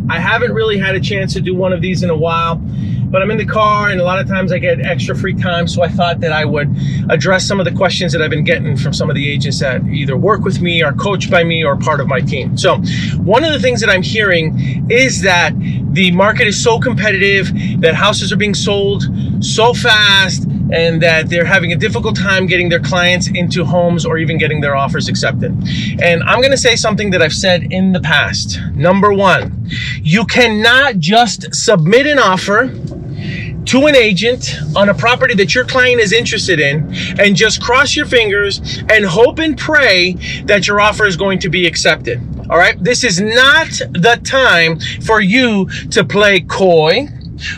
I haven't really had a chance to do one of these in a while, but I'm in the car and a lot of times I get extra free time, so I thought that I would address some of the questions that I've been getting from some of the agents that either work with me, are coached by me, or part of my team. So one of the things that I'm hearing is that the market is so competitive, that houses are being sold so fast, and that they're having a difficult time getting their clients into homes or even getting their offers accepted. And I'm gonna say something that I've said in the past. Number one, you cannot just submit an offer to an agent on a property that your client is interested in and just cross your fingers and hope and pray that your offer is going to be accepted. All right, this is not the time for you to play coy,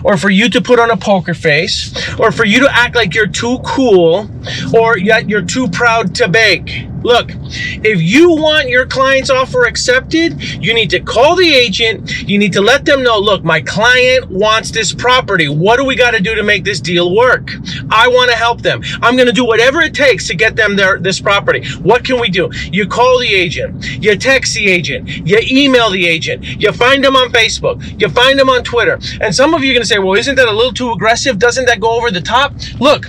or for you to put on a poker face, or for you to act like you're too cool, or yet you're too proud to beg. Look, if you want your client's offer accepted, you need to call the agent. You need to let them know, look, my client wants this property. What do we got to do to make this deal work? I want to help them. I'm going to do whatever it takes to get them this property. What can we do? You call the agent, you text the agent, you email the agent, you find them on Facebook, you find them on Twitter. And some of you are going to say, well, isn't that a little too aggressive? Doesn't that go over the top? Look,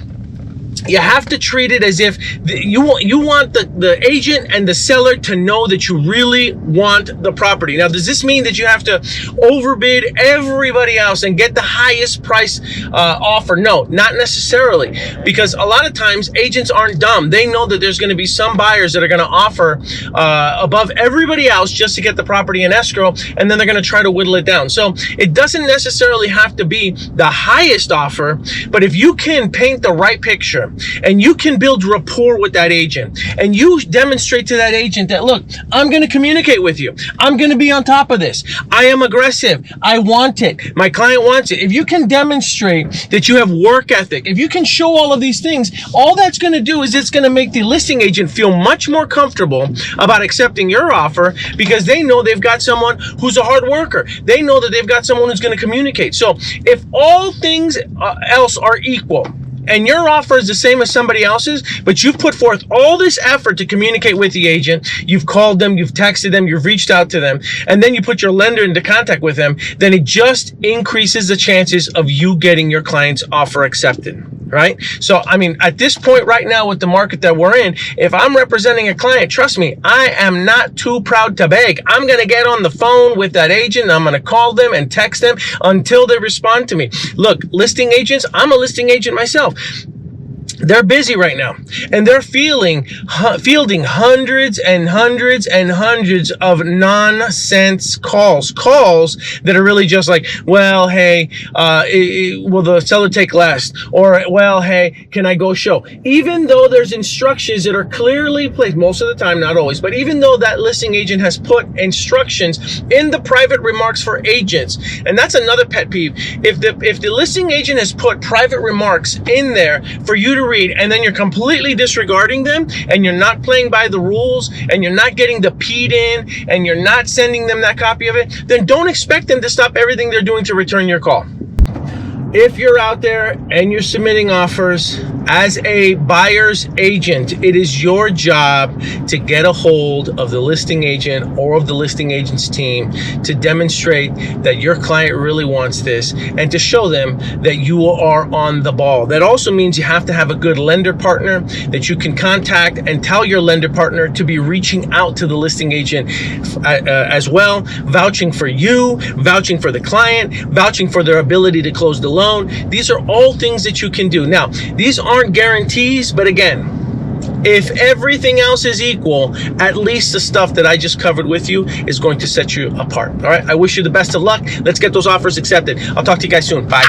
you have to treat it as if you want the agent and the seller to know that you really want the property. Now, does this mean that you have to overbid everybody else and get the highest price offer? No, not necessarily, because a lot of times agents aren't dumb. They know that there's going to be some buyers that are going to offer above everybody else just to get the property in escrow, and then they're going to try to whittle it down. So it doesn't necessarily have to be the highest offer, but if you can paint the right picture, and you can build rapport with that agent, and you demonstrate to that agent that, look, I'm going to communicate with you. I'm going to be on top of this. I am aggressive. I want it. My client wants it. If you can demonstrate that you have work ethic, if you can show all of these things, all that's going to do is it's going to make the listing agent feel much more comfortable about accepting your offer, because they know they've got someone who's a hard worker. They know that they've got someone who's going to communicate. So if all things else are equal, and your offer is the same as somebody else's, but you've put forth all this effort to communicate with the agent, you've called them, you've texted them, you've reached out to them, and then you put your lender into contact with them, then it just increases the chances of you getting your client's offer accepted, right? So, I mean, at this point right now with the market that we're in, if I'm representing a client, trust me, I am not too proud to beg. I'm going to get on the phone with that agent, and I'm going to call them and text them until they respond to me. Look, listing agents, I'm a listing agent myself. They're busy right now, and they're fielding hundreds and hundreds and hundreds of nonsense calls that are really just like, well, hey, will the seller take less? Or, well, hey, can I go show? Even though there's instructions that are clearly placed, most of the time, not always, but even though that listing agent has put instructions in the private remarks for agents, and that's another pet peeve. If the listing agent has put private remarks in there for you to read, and then you're completely disregarding them, and you're not playing by the rules, and you're not getting the peed in, and you're not sending them that copy of it, then don't expect them to stop everything they're doing to return your call. If you're out there and you're submitting offers as a buyer's agent, it is your job to get a hold of the listing agent or of the listing agent's team to demonstrate that your client really wants this, and to show them that you are on the ball. That also means you have to have a good lender partner that you can contact, and tell your lender partner to be reaching out to the listing agent as well, vouching for you, vouching for the client, vouching for their ability to close the loan. These are all things that you can do. Now, these aren't guarantees, but again, if everything else is equal, at least the stuff that I just covered with you is going to set you apart. All right, I wish you the best of luck. Let's get those offers accepted. I'll talk to you guys soon. Bye.